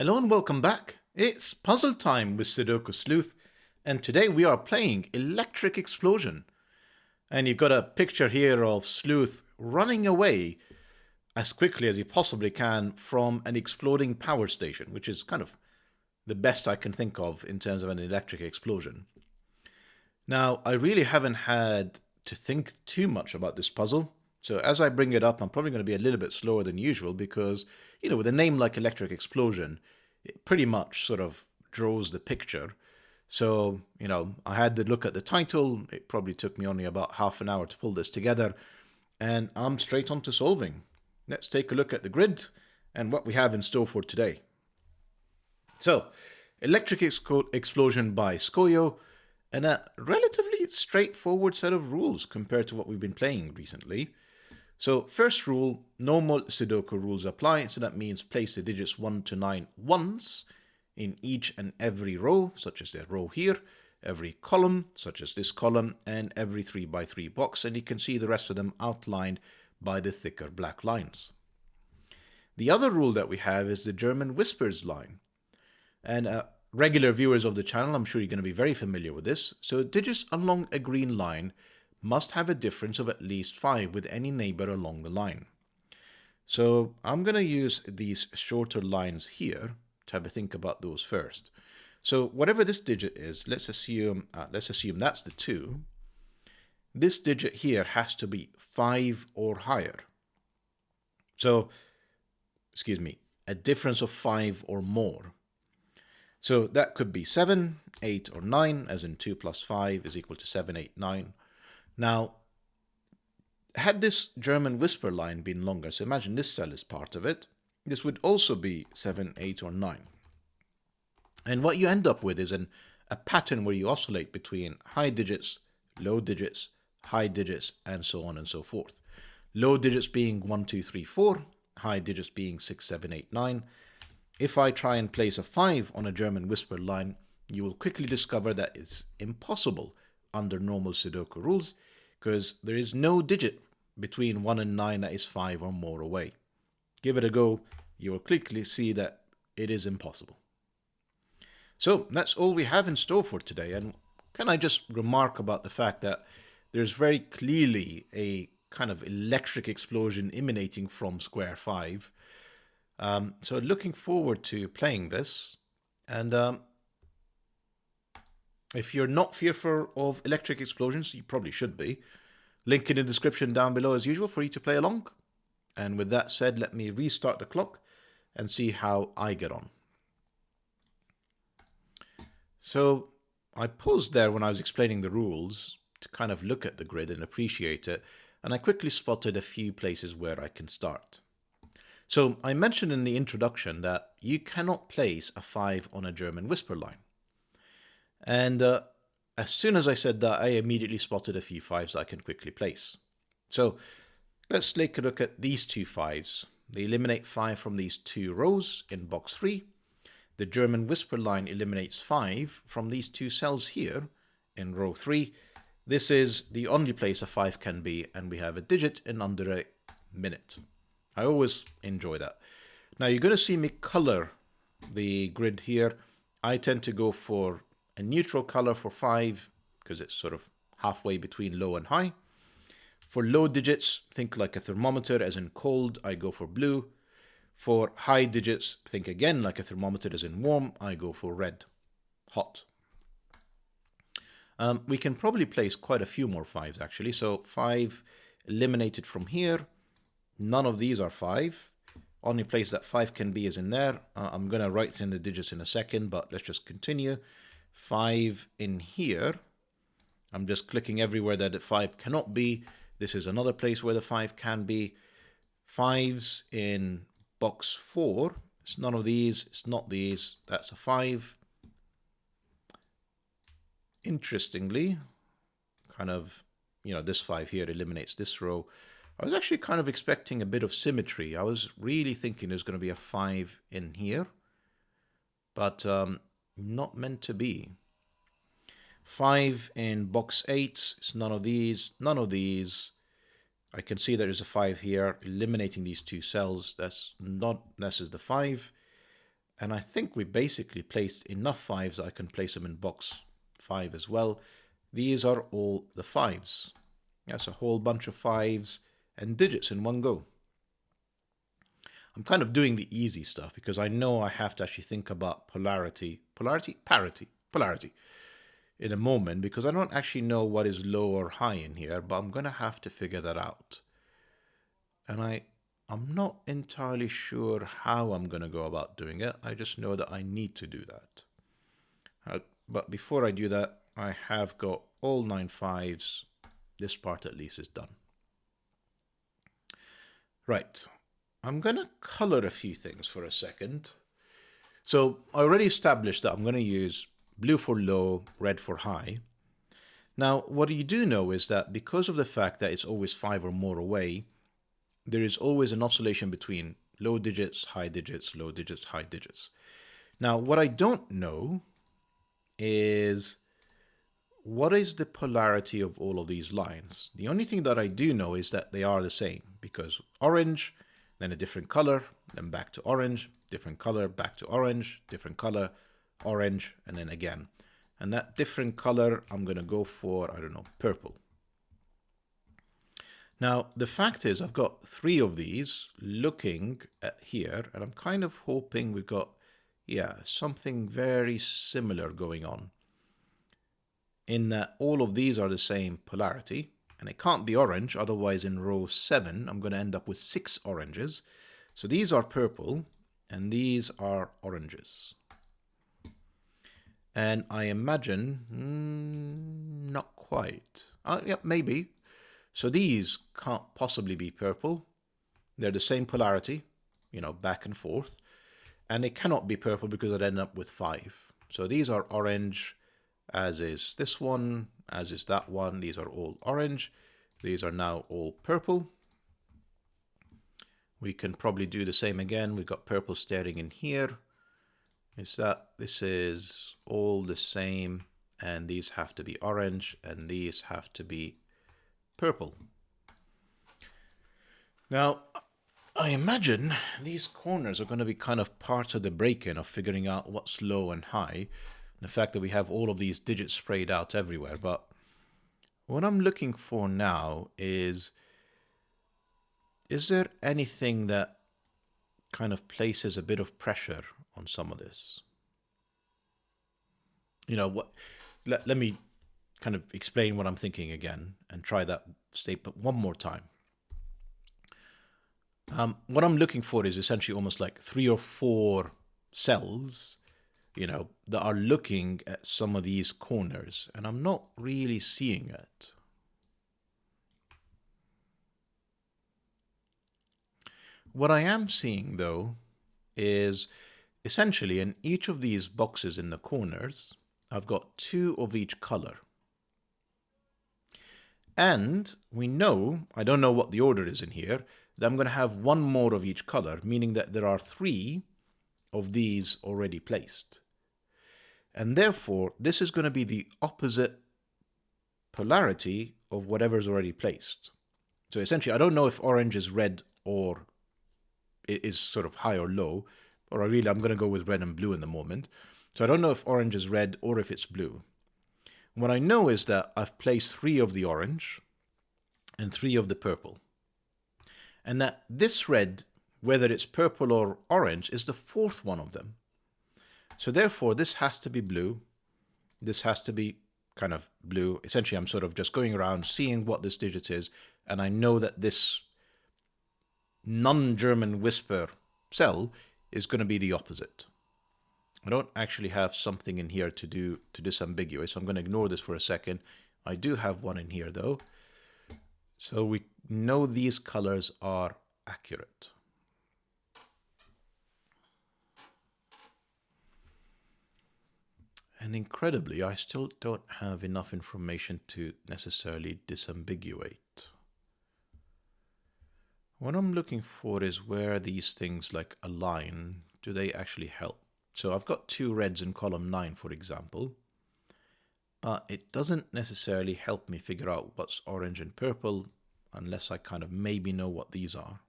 Hello and welcome back. It's puzzle time with Sudoku Sleuth, and today we are playing Electric Explosion. And you've got a picture here of Sleuth running away as quickly as he possibly can from an exploding power station, which is kind of the best I can think of in terms of an electric explosion. Now, I really haven't had to think too much about this puzzle. So as I bring it up, I'm probably going to be a little bit slower than usual because, with a name like Electric Explosion, it pretty much sort of draws the picture. So, I had to look at the title. It probably took me only about half an hour to pull this together. And I'm straight on to solving. Let's take a look at the grid and what we have in store for today. So, Electric Explosion by Scojo, and a relatively straightforward set of rules compared to what we've been playing recently. So first rule, normal Sudoku rules apply. So that means place the digits 1 to 9 once in each and every row, such as the row here, every column, such as this column, and every 3 by 3 box. And you can see the rest of them outlined by the thicker black lines. The other rule that we have is the German whispers line. And regular viewers of the channel, I'm sure you're going to be very familiar with this. So digits along a green line must have a difference of at least 5 with any neighbor along the line. So I'm going to use these shorter lines here to have a think about those first. So whatever this digit is, let's assume that's the 2. This digit here has to be 5 or higher. So, a difference of 5 or more. So that could be 7, 8, or 9, as in 2 plus 5 is equal to 7, 8, 9. Now, had this German whisper line been longer, so imagine this cell is part of it, this would also be 7, 8, or 9. And what you end up with is a pattern where you oscillate between high digits, low digits, high digits, and so on and so forth. Low digits being 1, 2, 3, 4, high digits being 6, 7, 8, 9. If I try and place a 5 on a German whisper line, you will quickly discover that it's impossible under normal Sudoku rules, because there is no digit between 1 and 9 that is 5 or more away. Give it a go, you will quickly see that it is impossible. So that's all we have in store for today, and can I just remark about the fact that there's very clearly a kind of electric explosion emanating from square 5. So looking forward to playing this, and if you're not fearful of electric explosions, you probably should be. Link in the description down below as usual for you to play along. And with that said, let me restart the clock and see how I get on. So I paused there when I was explaining the rules to kind of look at the grid and appreciate it, and I quickly spotted a few places where I can start. So I mentioned in the introduction that you cannot place a 5 on a German whisper line. And as soon as I said that, I immediately spotted a few 5s I can quickly place. So let's take a look at these two 5s. They eliminate 5 from these 2 rows in box 3. The German whisper line eliminates 5 from these 2 cells here in row 3. This is the only place a 5 can be, and we have a digit in under a minute. I always enjoy that. Now you're going to see me color the grid here. I tend to go for a neutral color for 5 because it's sort of halfway between low and high. For low digits, think like a thermometer, as in cold, I go for blue. For high digits, think again like a thermometer, as in warm, I go for red, hot. We can probably place quite a few more 5s actually. So 5 eliminated from here. None of these are 5. Only place that 5 can be is in there. I'm going to write in the digits in a second, but let's just continue. 5 in here. I'm just clicking everywhere that the 5 cannot be. This is another place where the 5 can be. 5s in box 4. It's none of these. It's not these. That's a 5. Interestingly, kind of, this 5 here eliminates this row. I was actually kind of expecting a bit of symmetry. I was really thinking there's going to be a 5 in here, but not meant to be. 5 in box 8, it's none of these, none of these. I can see there is a 5 here, eliminating these 2 cells. This is the 5. And I think we basically placed enough fives that I can place them in box 5 as well. These are all the fives. That's a whole bunch of fives and digits in one go. I'm kind of doing the easy stuff because I know I have to actually think about parity in a moment, because I don't actually know what is low or high in here, but I'm going to have to figure that out. And I'm not entirely sure how I'm going to go about doing it. I just know that I need to do that. But before I do that, I have got all 9 fives. This part at least is done. Right. I'm going to color a few things for a second. So I already established that I'm going to use blue for low, red for high. Now, what you do know is that because of the fact that it's always 5 or more away, there is always an oscillation between low digits, high digits, low digits, high digits. Now, what I don't know is what is the polarity of all of these lines. The only thing that I do know is that they are the same, because orange, then a different color, then back to orange, different color, back to orange, different color, orange, and then again. And that different color, I'm going to go for, I don't know, purple. Now, the fact is I've got 3 of these looking at here, and I'm kind of hoping we've got, yeah, something very similar going on, in that all of these are the same polarity, and it can't be orange, otherwise in row 7, I'm going to end up with 6 oranges. So these are purple, and these are oranges. And I imagine, not quite. Yeah, maybe. So these can't possibly be purple. They're the same polarity, you know, back and forth. And they cannot be purple because I'd end up with 5. So these are orange, as is this one, as is that one. These are all orange. These are now all purple. We can probably do the same again. We've got purple staring in here. Is that this is all the same, and these have to be orange, and these have to be purple. Now, I imagine these corners are going to be kind of part of the break-in of figuring out what's low and high, and the fact that we have all of these digits sprayed out everywhere. But what I'm looking for now is there anything that kind of places a bit of pressure on some of this? You know, what? Let me kind of explain what I'm thinking again and try that statement one more time. What I'm looking for is essentially almost like 3 or 4 cells, you know, that are looking at some of these corners, and I'm not really seeing it. What I am seeing, though, is essentially in each of these boxes in the corners, I've got 2 of each color. And we know, I don't know what the order is in here, that I'm going to have 1 more of each color, meaning that there are 3 of these already placed. And therefore, this is going to be the opposite polarity of whatever's already placed. So essentially, I don't know if orange is red or it is sort of high or low, or I'm going to go with red and blue in the moment. So I don't know if orange is red or if it's blue. What I know is that I've placed 3 of the orange and 3 of the purple. And that this red, whether it's purple or orange, is the 4th one of them. So therefore, this has to be blue. This has to be kind of blue. Essentially, I'm sort of just going around seeing what this digit is, and I know that this non-German whisper cell is going to be the opposite. I don't actually have something in here to disambiguate, so I'm going to ignore this for a second. I do have one in here, though. So we know these colors are accurate. And incredibly, I still don't have enough information to necessarily disambiguate. What I'm looking for is where these things like align. Do they actually help? So I've got 2 reds in column 9, for example, but it doesn't necessarily help me figure out what's orange and purple unless I kind of maybe know what these are.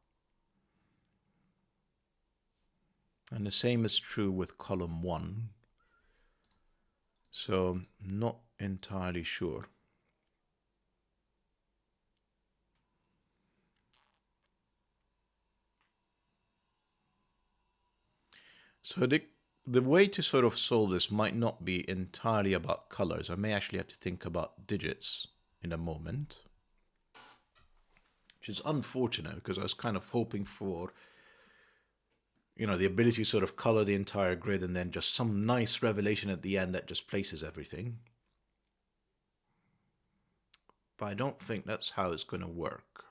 And the same is true with column 1. So not entirely sure. So the way to sort of solve this might not be entirely about colors. I may actually have to think about digits in a moment, which is unfortunate because I was kind of hoping for, you know, the ability to sort of color the entire grid and then just some nice revelation at the end that just places everything. But I don't think that's how it's going to work.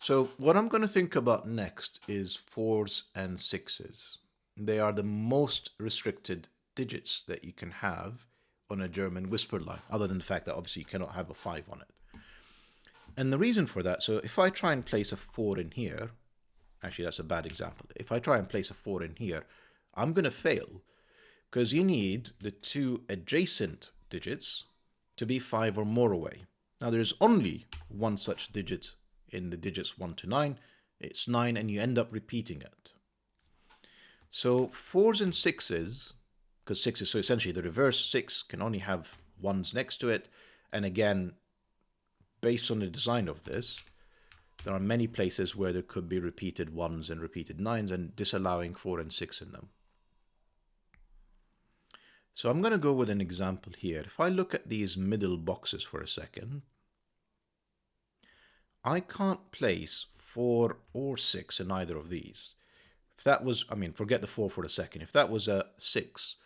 So what I'm going to think about next is 4s and 6s. They are the most restricted digits that you can have on a German whisper line, other than the fact that obviously you cannot have a 5 on it. And the reason for that, so if I try and place a 4 in here, actually that's a bad example. If I try and place a 4 in here, I'm going to fail because you need the 2 adjacent digits to be 5 or more away. Now there's only one such digit in the digits 1 to 9. It's 9 and you end up repeating it. So 4s and 6s, because 6 is so essentially the reverse, 6 can only have 1s next to it. And again, based on the design of this, there are many places where there could be repeated 1s and repeated 9s and disallowing 4 and 6 in them. So I'm going to go with an example here. If I look at these middle boxes for a second, I can't place 4 or 6 in either of these. If that was, I mean, forget the 4 for a second. If that was a 6,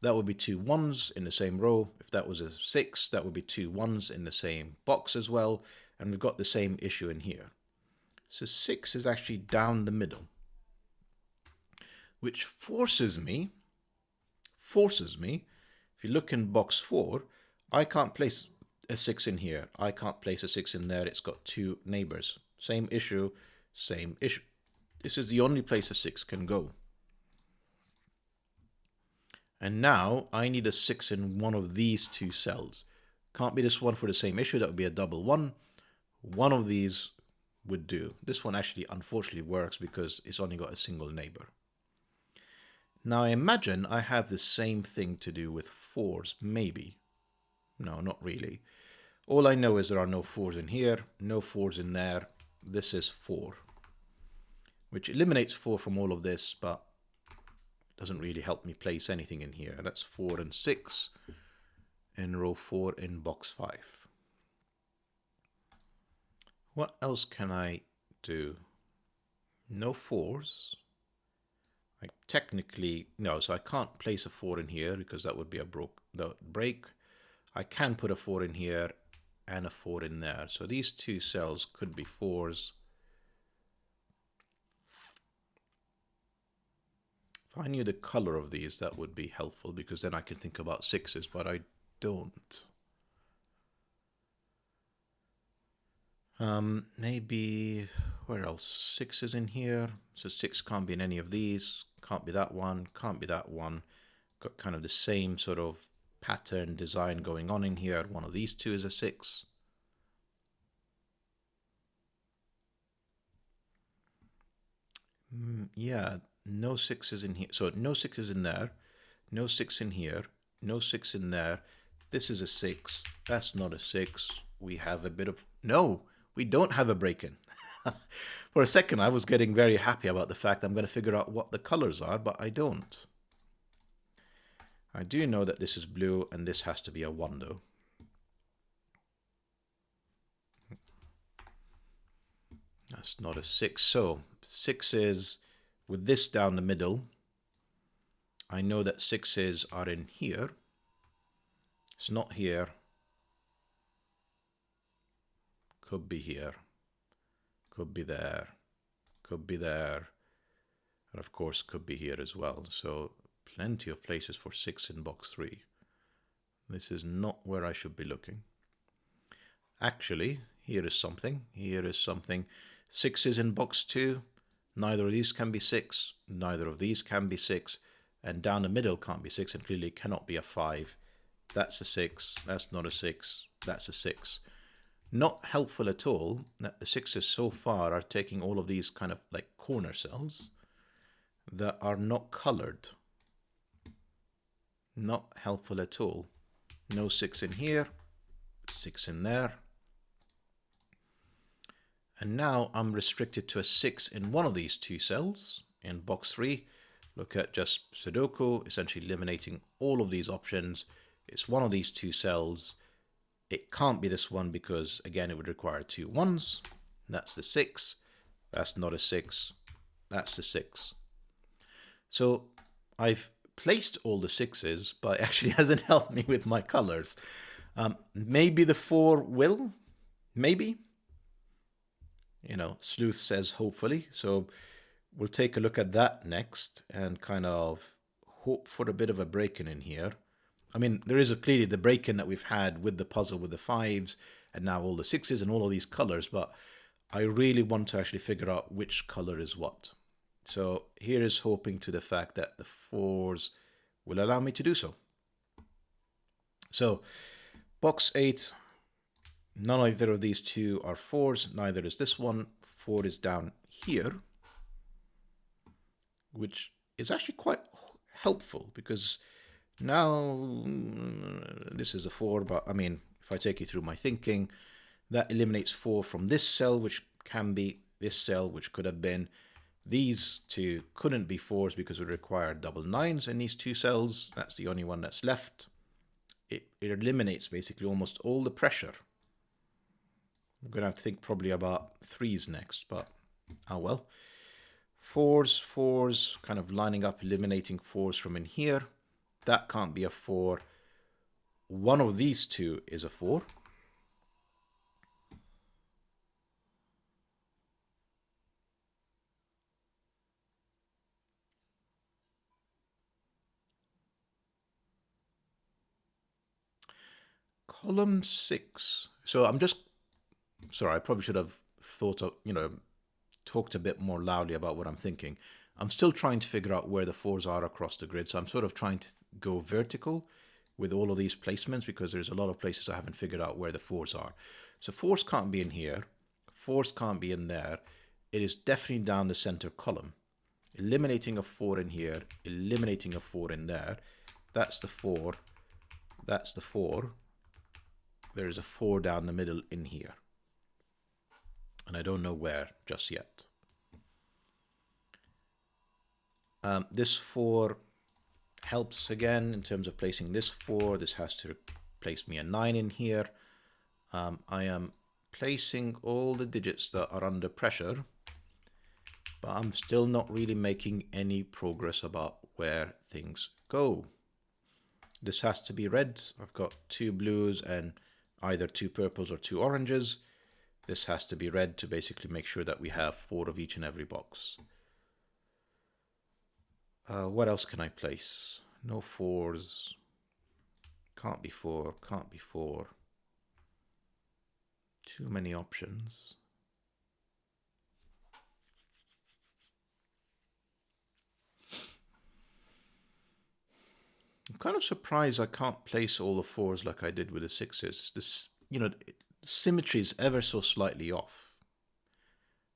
that would be 2 1s in the same row. If that was a 6, that would be 2 1s in the same box as well. And we've got the same issue in here. So 6 is actually down the middle, which forces me, if you look in box 4, I can't place a 6 in here. I can't place a 6 in there. It's got 2 neighbors. Same issue, same issue. This is the only place a 6 can go. And now I need a 6 in one of these 2 cells. Can't be this one for the same issue. That would be a double 1. One of these would do. This one actually unfortunately works because it's only got a single neighbor. Now I imagine I have the same thing to do with 4s, maybe. No, not really. All I know is there are no 4s in here, no 4s in there. This is 4, which eliminates 4 from all of this, but doesn't really help me place anything in here. That's 4 and 6 in row 4 in box 5. What else can I do? No 4s. I technically, no, so I can't place a 4 in here because that would be a break. I can put a 4 in here and a 4 in there. So these 2 cells could be 4s. If I knew the color of these, that would be helpful because then I can think about 6s, but I don't. Maybe, where else? 6 is in here. So 6 can't be in any of these. Can't be that one. Can't be that one. Got kind of the same sort of pattern design going on in here. One of these 2 is a 6. Yeah, no 6s in here. So no 6s in there. No 6 in here. No 6 in there. This is a 6. That's not a 6. We have a bit of... No! We don't have a break-in. For a second, I was getting very happy about the fact I'm going to figure out what the colors are, but I don't. I do know that this is blue, and this has to be a 1, though. That's not a 6. So 6 is, with this down the middle, I know that 6s are in here. It's not here. Could be here. Could be there. Could be there. And of course could be here as well. So plenty of places for 6 in box 3. This is not where I should be looking. Actually, here is something. Here is something. 6 is in box 2. Neither of these can be 6. Neither of these can be 6. And down the middle can't be 6 and clearly cannot be a 5. That's a 6. That's not a 6. That's a 6. Not helpful at all that the sixes so far are taking all of these kind of like corner cells that are not colored. Not helpful at all. No 6 in here, 6 in there. And now I'm restricted to a 6 in one of these two cells. In box 3, look at just Sudoku, essentially eliminating all of these options. It's one of these two cells. It can't be this one because, again, it would require two ones. That's the 6. That's not a 6. That's the 6. So I've placed all the 6s, but it actually hasn't helped me with my colors. Maybe the 4 will. Maybe. You know, Sleuth says hopefully. So we'll take a look at that next and kind of hope for a bit of a break-in in here. I mean, there is clearly the break-in that we've had with the puzzle with the 5s and now all the 6s and all of these colors, but I really want to actually figure out which color is what. So here is hoping to the fact that the 4s will allow me to do so. So box 8, none either of these two are 4s, neither is this one. 4 is down here, which is actually quite helpful because now this is a 4, but I mean, if I take you through my thinking, that eliminates 4 from this cell, which can be this cell, which could have been. These two couldn't be 4s because it required double 9s in these two cells. That's the only one that's left. It eliminates basically almost all the pressure. I'm going to have to think probably about 3s next, but oh well. 4s, kind of lining up, eliminating 4s from in here. That can't be a 4. One of these two is a 4. Column 6. So I'm just, sorry, I probably should have thought of, talked a bit more loudly about what I'm thinking. I'm still trying to figure out where the 4s are across the grid. So I'm sort of trying to go vertical with all of these placements because there's a lot of places I haven't figured out where the 4s are. So 4s can't be in here. 4s can't be in there. It is definitely down the center column. Eliminating a 4 in here, eliminating a 4 in there. That's the 4. That's the 4. There's a 4 down the middle in here. And I don't know where just yet. This 4 helps again in terms of placing this 4. This has to place me a 9 in here. I am placing all the digits that are under pressure, but I'm still not really making any progress about where things go. This has to be red. I've got 2 blues and either 2 purples or 2 oranges. This has to be red to basically make sure that we have 4 of each in every box. What else can I place? No 4s. Can't be 4. Can't be 4. Too many options. I'm kind of surprised I can't place all the 4s like I did with the 6s. This, symmetry is ever so slightly off.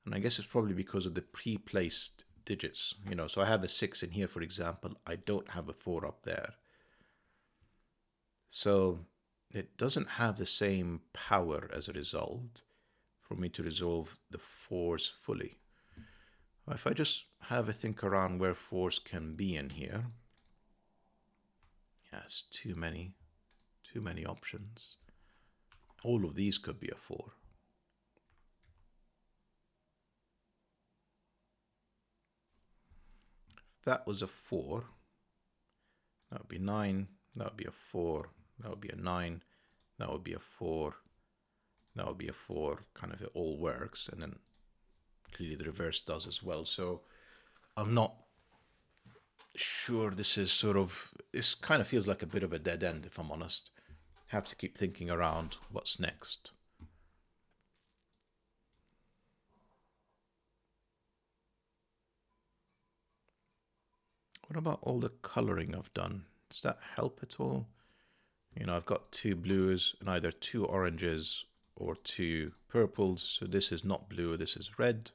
And I guess it's probably because of the pre-placed digits. So I have a 6 in here, for example. I don't have a 4 up there. So it doesn't have the same power as a result for me to resolve the 4s fully. If I just have a think around where 4s can be in here. Yes, too many options. All of these could be a 4. If that was a 4, that would be 9, that would be a 4, that would be a 9, that would be a 4, that would be a 4, kind of it all works, and then clearly the reverse does as well. So I'm not sure this kind of feels like a bit of a dead end, if I'm honest. Have to keep thinking around what's next. What about all the coloring I've done? Does that help at all? I've got 2 blues and either 2 oranges or 2 purples. So this is not blue, this is red.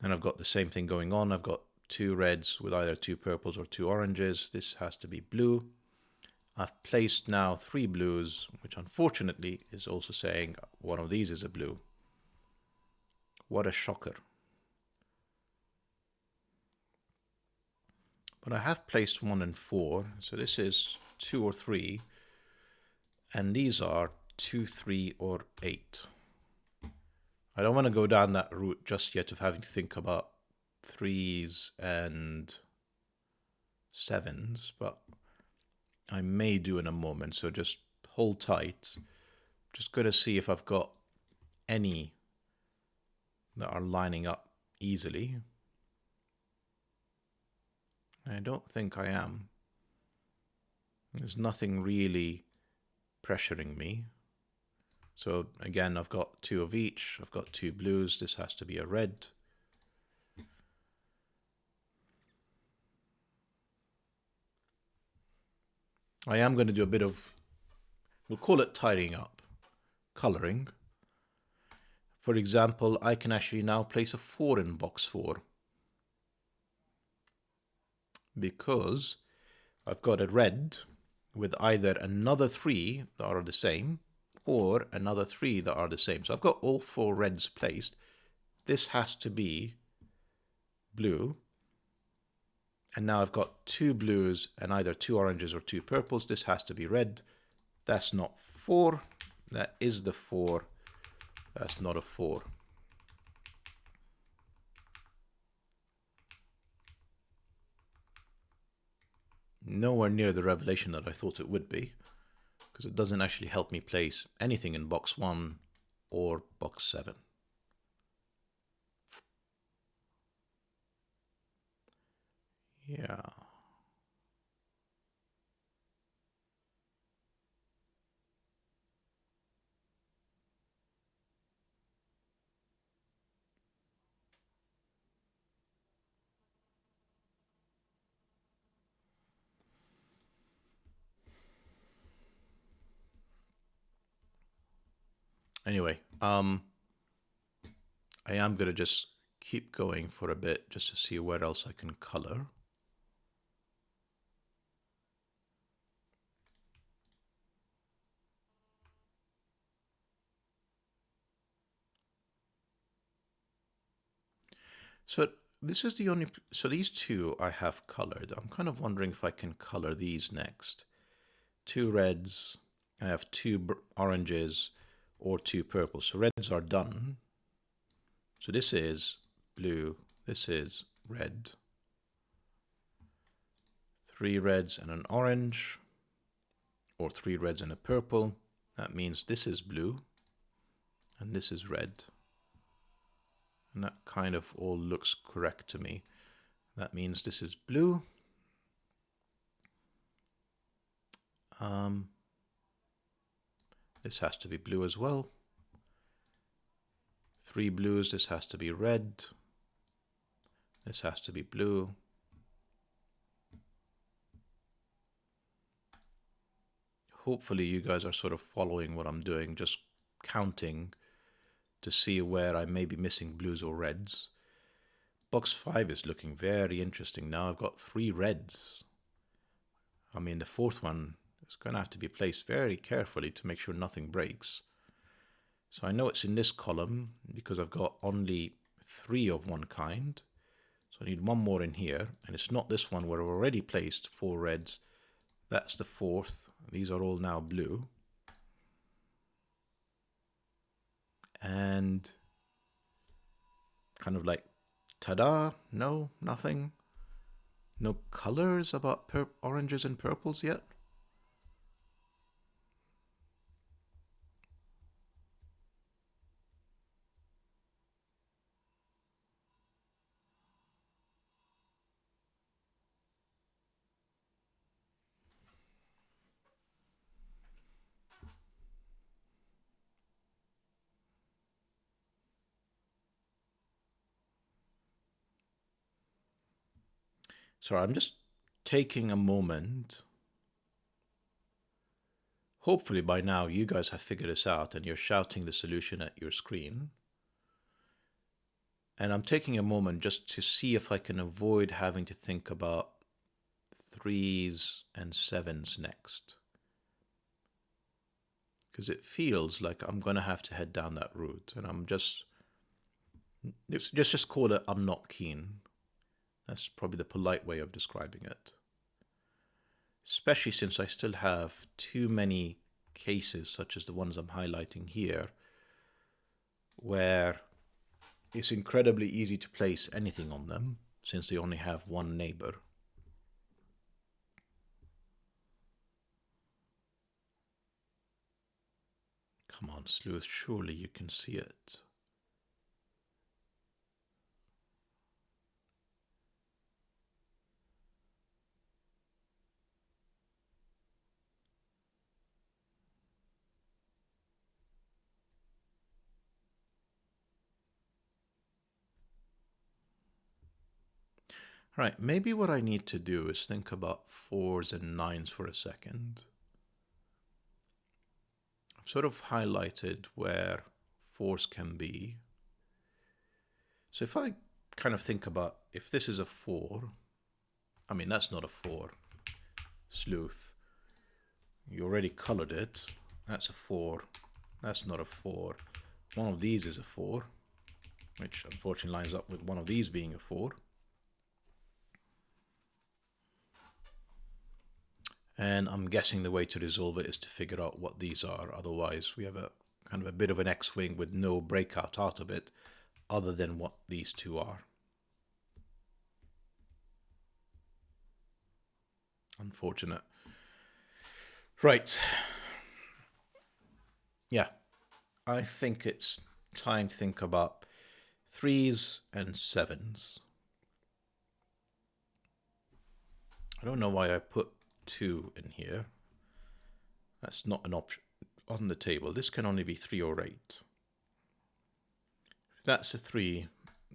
Then I've got the same thing going on. I've got 2 reds with either 2 purples or 2 oranges. This has to be blue. I've placed now 3 blues, which unfortunately is also saying one of these is a blue. What a shocker. But I have placed 1 and 4, so this is 2 or 3, and these are 2, 3, or 8. I don't want to go down that route just yet of having to think about 3s and 7s, but I may do in a moment, so just hold tight. Just going to see if I've got any that are lining up easily. I don't think I am. There's nothing really pressuring me. So again, I've got 2 of each. I've got 2 blues. This has to be a red. I am going to do a bit of, we'll call it tidying up, coloring. For example, I can actually now place a 4 in box 4 because I've got a red with either another 3 that are the same or another 3 that are the same. So I've got all 4 reds placed. This has to be blue. And now I've got 2 blues and either 2 oranges or 2 purples. This has to be red. That's not 4. That is the 4. That's not a 4. Nowhere near the revelation that I thought it would be, because it doesn't actually help me place anything in box 1 or box 7. Yeah. Anyway, I am going to just keep going for a bit just to see where else I can color. So this is the only, so these 2 I have colored. I'm kind of wondering if I can color these next. 2 reds, I have 2 oranges or 2 purples. So reds are done. So this is blue, this is red. 3 reds and an orange, or 3 reds and a purple. That means this is blue and this is red. And that kind of all looks correct to me. That means this is blue. This has to be blue as well. 3 blues, this has to be red. This has to be blue. Hopefully you guys are sort of following what I'm doing, just counting to see where I may be missing blues or reds. Box 5 is looking very interesting now. I've got 3 reds. I mean, the 4th one is going to have to be placed very carefully to make sure nothing breaks. So I know it's in this column because I've got only 3 of one kind. So I need 1 more in here. And it's not this one where I've already placed 4 reds. That's the 4th. These are all now blue. And kind of like, ta-da, no, nothing. No colors about oranges and purples yet. So I'm just taking a moment Hopefully by now you guys have figured this out and you're shouting the solution at your screen. And I'm taking a moment just to see if I can avoid having to think about 3s and 7s next. Because it feels like I'm going to have to head down that route. And I'm just call it I'm not keen. That's probably the polite way of describing it. Especially since I still have too many cases, such as the ones I'm highlighting here, where it's incredibly easy to place anything on them, since they only have one neighbor. Come on, Sleuth, surely you can see it. Right, maybe what I need to do is think about 4s and 9s for a second. I've sort of highlighted where 4s can be. So if I kind of think about, if this is a 4, I mean, that's not a 4, Sleuth. You already colored it. That's a 4. That's not a 4. One of these is a 4, which unfortunately lines up with one of these being a 4. And I'm guessing the way to resolve it is to figure out what these are. Otherwise, we have a kind of a bit of an X-wing with no breakout out of it, other than what these two are. Unfortunate. Right. Yeah. I think it's time to think about 3s and 7s. I don't know why I put 2 in here. That's not an option on the table. This can only be 3 or 8. If that's a 3,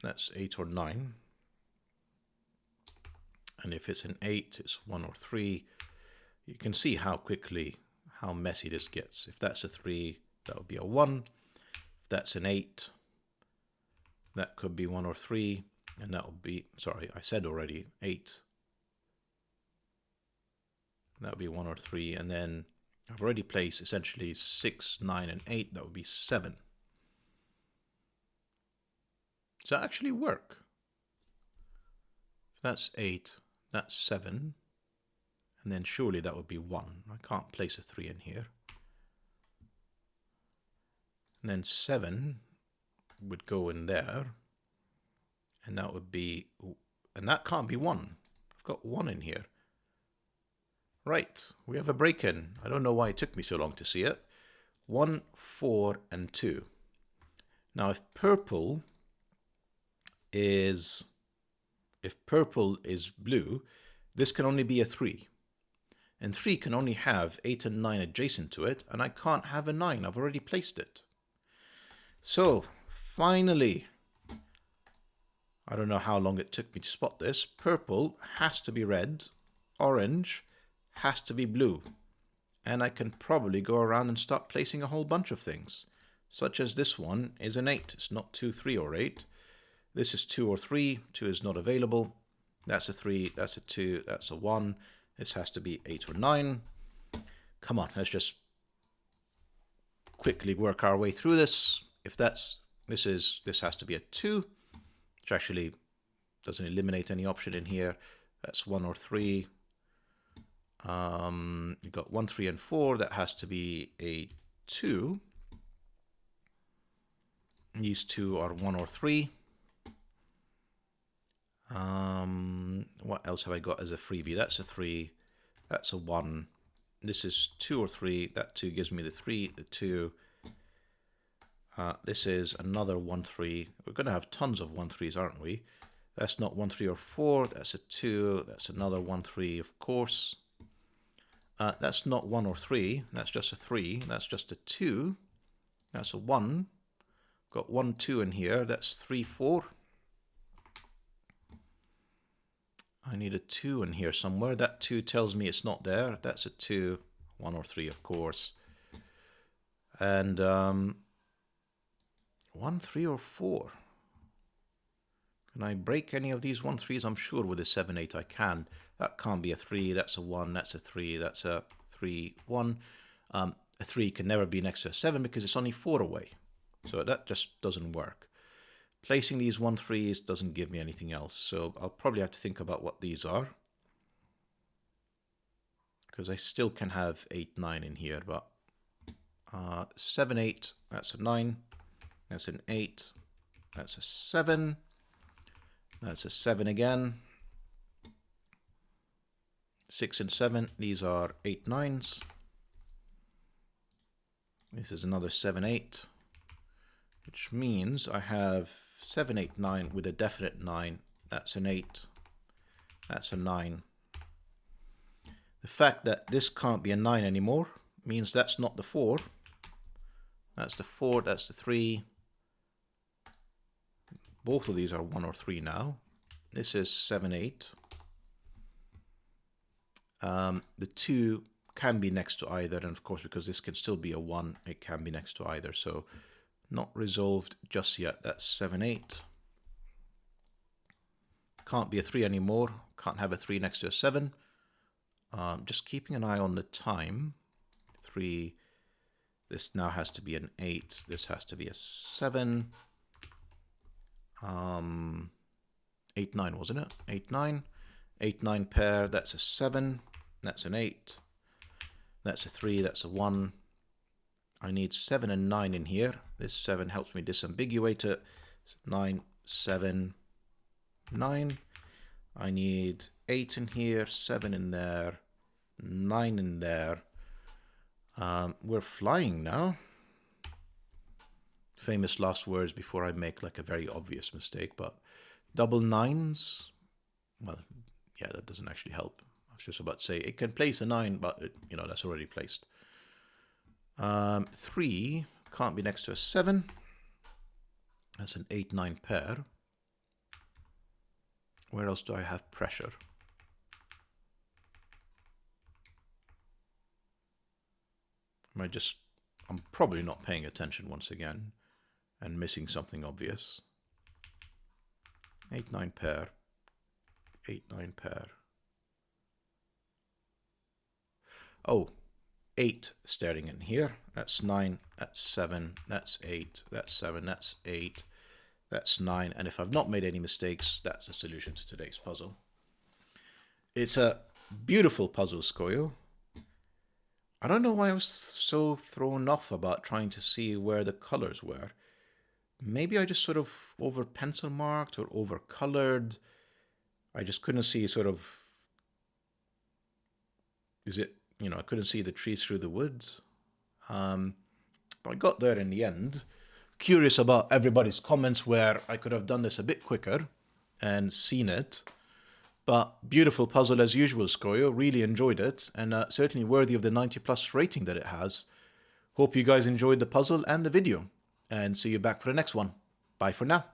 that's 8 or 9. And if it's an 8, it's 1 or 3. You can see how quickly, how messy this gets. If that's a 3, that would be a 1. If that's an 8, that could be 1 or 3. And that would be, sorry, I said already 8. That would be 1 or 3. And then I've already placed essentially 6, 9, and 8. That would be 7. Does that actually work? If that's 8, that's 7. And then surely that would be 1. I can't place a 3 in here. And then 7 would go in there. And that would be, and that can't be 1. I've got 1 in here. Right, we have a break-in. I don't know why it took me so long to see it. 1, 4, and 2. Now, if purple is blue, this can only be a 3. And 3 can only have 8 and 9 adjacent to it, and I can't have a 9. I've already placed it. So, finally, I don't know how long it took me to spot this. Purple has to be red, orange has to be blue. And I can probably go around and start placing a whole bunch of things, such as this one is an 8. It's not 2, 3, or 8. This is 2 or 3. 2 is not available. That's a 3. That's a 2. That's a 1. This has to be 8 or 9. Come on, let's just quickly work our way through this. If this has to be a 2, which actually doesn't eliminate any option in here. That's 1 or 3. You've got 1, 3, and 4. That has to be a 2. These two are 1 or 3. What else have I got as a freebie? That's a 3. That's a 1. This is 2 or 3. That 2 gives me the 3, the 2. This is another 1, 3. We're going to have tons of 1, 3s, aren't we? That's not 1, 3, or 4. That's a 2. That's another 1, 3, of course. That's not 1 or 3. That's just a 3. That's just a 2. That's a 1. Got 1, 2 in here. That's 3, 4. I need a 2 in here somewhere. That 2 tells me it's not there. That's a 2. 1 or 3, of course. And 1, 3, or 4. Can I break any of these 1, 3s? I'm sure with a 7, 8 I can. That can't be a 3. That's a 1. That's a 3. That's a 3, 1. A 3 can never be next to a 7 because it's only 4 away. So that just doesn't work. Placing these 1, 3s doesn't give me anything else. So I'll probably have to think about what these are. Because I still can have 8, 9 in here. But 7, 8, that's a 9. That's an 8. That's a 7. That's a 7 again. 6 and 7, these are 8, 9s. This is another 7, 8, which means I have 7, 8, 9 with a definite 9. That's an 8. That's a 9. The fact that this can't be a 9 anymore means that's not the 4. That's the 4, that's the 3. Both of these are 1 or 3 now. This is 7, 8. The 2 can be next to either, and of course because this can still be a 1, it can be next to either. So not resolved just yet. That's 7, 8. Can't be a 3 anymore. Can't have a 3 next to a 7. Just keeping an eye on the time. 3. This now has to be an 8. This has to be a 7. 8, 9, wasn't it? 8, 9. 8, 9 pair. That's a 7. That's an 8. That's a 3. That's a 1. I need 7 and 9 in here. This 7 helps me disambiguate it. 9, 7, 9. I need 8 in here, 7 in there, 9 in there. We're flying now. Famous last words before I make like a very obvious mistake, but double 9s, well, yeah, that doesn't actually help. I was just about to say it can place a 9, but it, you know, that's already placed. 3 can't be next to a 7. That's an 8, 9 pair. Where else do I have pressure? I'm probably not paying attention once again and missing something obvious. 8, 9 pair. 8, 9 pair. Oh, 8 staring in here. That's 9, that's 7, that's 8, that's 7, that's 8, that's 9. And if I've not made any mistakes, that's the solution to today's puzzle. It's a beautiful puzzle, Scojo. I don't know why I was so thrown off about trying to see where the colors were. Maybe I just sort of over pencil marked or over colored. I just couldn't see sort of, I couldn't see the trees through the woods. But I got there in the end. Curious about everybody's comments where I could have done this a bit quicker and seen it. But beautiful puzzle as usual, Scojo. Really enjoyed it, and certainly worthy of the 90+ rating that it has. Hope you guys enjoyed the puzzle and the video, and see you back for the next one. Bye for now.